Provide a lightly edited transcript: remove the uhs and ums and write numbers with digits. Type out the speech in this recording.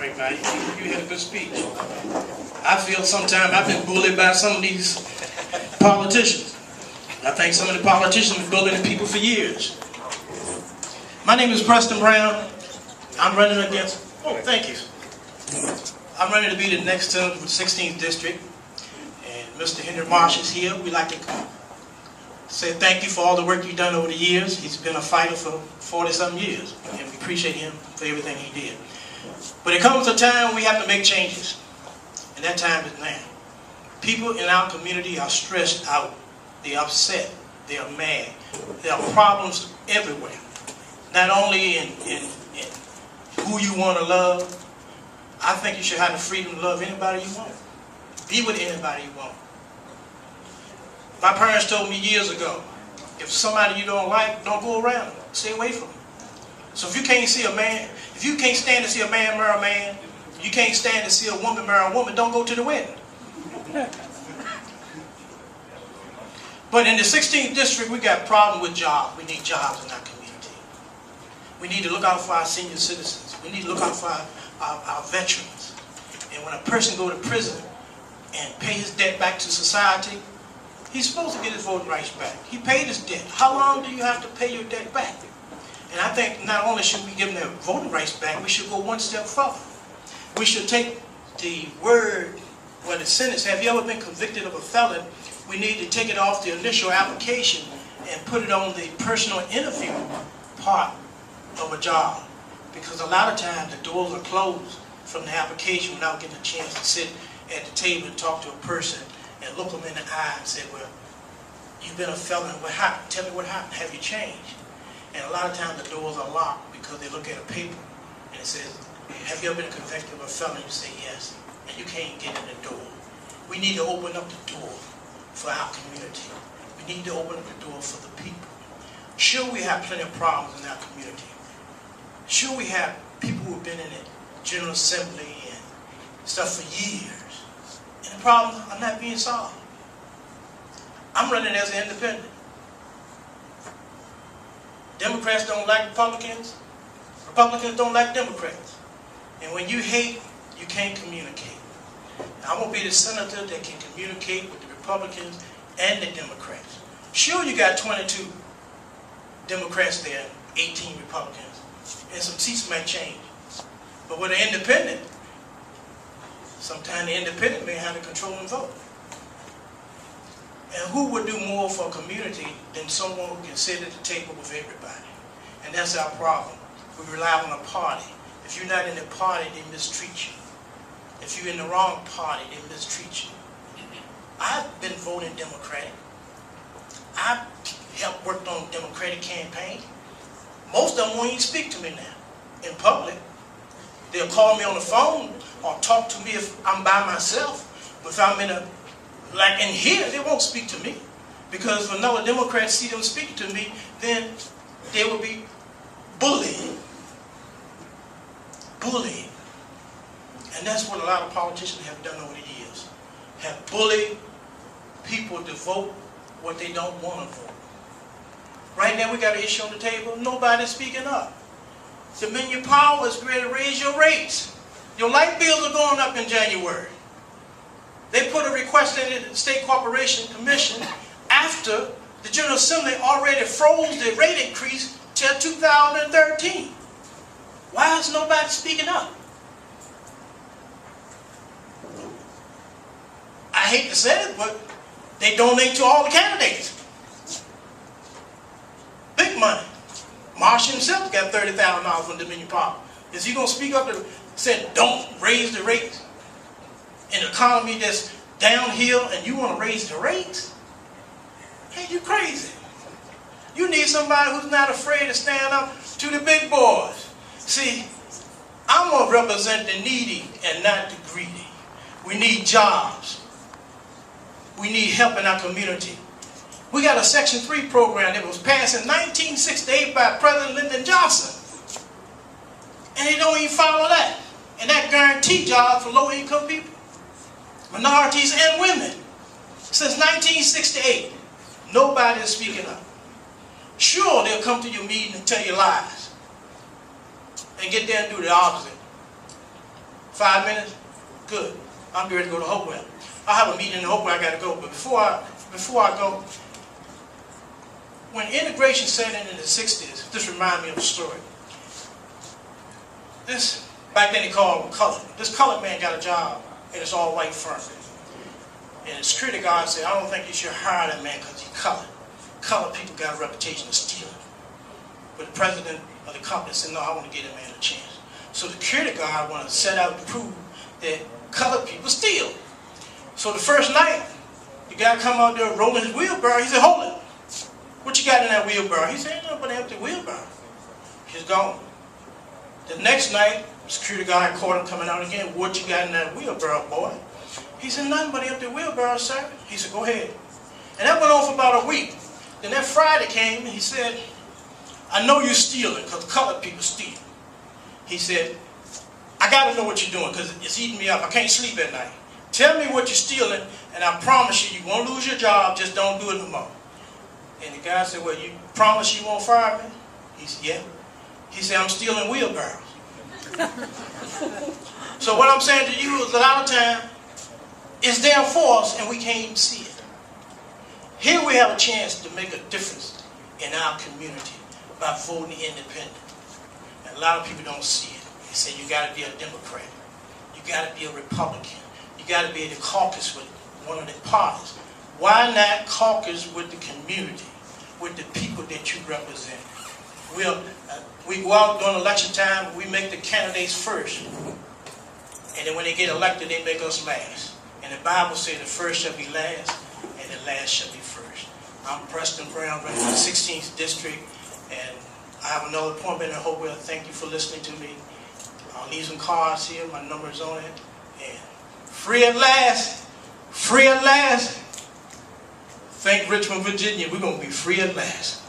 right now. You had a good speech. I feel sometimes I've been bullied by some of these politicians. I think some of the politicians have been bullying the people for years. My name is Preston Brown. I'm running against, thank you. I'm running to be the next term for the 16th district. And Mr. Henry Marsh is here. We'd like to say thank you for all the work you've done over the years. He's been a fighter for 40-something years, and we appreciate him for everything he did. But it comes a time when we have to make changes, and that time is now. People in our community are stressed out. They're upset. They are mad. There are problems everywhere. Not only in who you want to love. I think you should have the freedom to love anybody you want. Be with anybody you want. My parents told me years ago, if somebody you don't like, don't go around them. Stay away from them. So if you can't see a man, if you can't stand to see a man marry a man, you can't stand to see a woman marry a woman, don't go to the wedding. But in the 16th district, we got a problem with jobs. We need jobs in our community. We need to look out for our senior citizens. We need to look out for our veterans. And when a person go to prison and pay his debt back to society, he's supposed to get his voting rights back. He paid his debt. How long do you have to pay your debt back? And I think not only should we give them their voting rights back, we should go one step further. We should take the word, well, the sentence, have you ever been convicted of a felon? We need to take it off the initial application and put it on the personal interview part of a job. Because a lot of times the doors are closed from the application without getting a chance to sit at the table and talk to a person and look them in the eye and say, well, you've been a felon, what happened? Tell me what happened. Have you changed? And a lot of times the doors are locked because they look at a paper and it says, have you ever been convicted of a felon? You say yes, and you can't get in the door. We need to open up the door for our community. We need to open up the door for the people. Sure, we have plenty of problems in our community. Sure, we have people who have been in the General Assembly and stuff for years, and the problems are not being solved. I'm running as an independent. Democrats don't like Republicans. Republicans don't like Democrats. And when you hate, you can't communicate. I want to be the senator that can communicate with the Republicans and the Democrats. Sure, you got 22 Democrats there, 18 Republicans, and some seats might change. But with an independent, sometimes the independent may have the controlling vote. And who would do more for a community than someone who can sit at the table with everybody? And that's our problem. We rely on a party. If you're not in the party, they mistreat you. If you're in the wrong party, they mistreat you. I've been voting Democratic. I've helped work on Democratic campaign. Most of them won't even speak to me now in public. They'll call me on the phone or talk to me if I'm by myself. But if I'm in a, like in here, they won't speak to me. Because if another Democrat see them speaking to me, then they will be bullied. Bullied. And that's what a lot of politicians have done over the years. Have bullied people to vote what they don't want to vote. Right now we got an issue on the table, nobody's speaking up. Dominion Power is ready to raise your rates. Your light bills are going up in January. They put a request in the State Corporation Commission after the General Assembly already froze the rate increase till 2013. Why is nobody speaking up? I hate to say it, but they donate to all the candidates. Big money. Marsh himself got $30,000 from Dominion Power. Is he going to speak up and say, don't raise the rates? In an economy that's downhill and you want to raise the rates? Hey, you crazy. You need somebody who's not afraid to stand up to the big boys. See, I'm going to represent the needy and not the greedy. We need jobs. We need help in our community. We got a Section 3 program that was passed in 1968 by President Lyndon Johnson. And they don't even follow that. And that guaranteed jobs for low-income people, minorities, and women. Since 1968, nobody is speaking up. Sure, they'll come to your meeting and tell you lies. And get there and do the opposite. 5 minutes? Good. I'm ready to go to Hopewell. I have a meeting in Hopewell I got to go. But before I go, when integration set in the 60s, this reminds me of a story. Back then they called him colored. This colored man got a job in this all-white firm. And the security guard said, I don't think you should hire that man because he's colored. Colored people got a reputation of stealing. But the president of the company said, no, I want to give that man a chance. So the security guard wanted to set out to prove that colored people steal. So the first night, the guy come out there rolling his wheelbarrow. He said, hold it. What you got in that wheelbarrow? He said, ain't nothing but an empty wheelbarrow. He's gone. The next night, the security guard caught him coming out again. What you got in that wheelbarrow, boy? He said, nothing but an empty wheelbarrow, sir. He said, go ahead. And that went on for about a week. Then that Friday came and he said, I know you're stealing because colored people steal. He said, I got to know what you're doing because it's eating me up. I can't sleep at night. Tell me what you're stealing and I promise you, you won't lose your job. Just don't do it no more. And the guy said, well, you promise you won't fire me? He said, yeah. He said, I'm stealing wheelbarrows. So what I'm saying to you is a lot of time, it's there for us and we can't even see it. Here we have a chance to make a difference in our community by voting independent. And a lot of people don't see it. They say you got to be a Democrat. You got to be a Republican. You got to be in the caucus with one of the parties. Why not caucus with the community, with the people that you represent? We go out during election time, we make the candidates first. And then when they get elected, they make us last. And the Bible says the first shall be last, and the last shall be first. I'm Preston Brown, running for the 16th District, and I have another appointment in Hopewell. Thank you for listening to me. I'll leave some cards here, my number is on it. And free at last, free at last. Thank Richmond, Virginia, we're going to be free at last.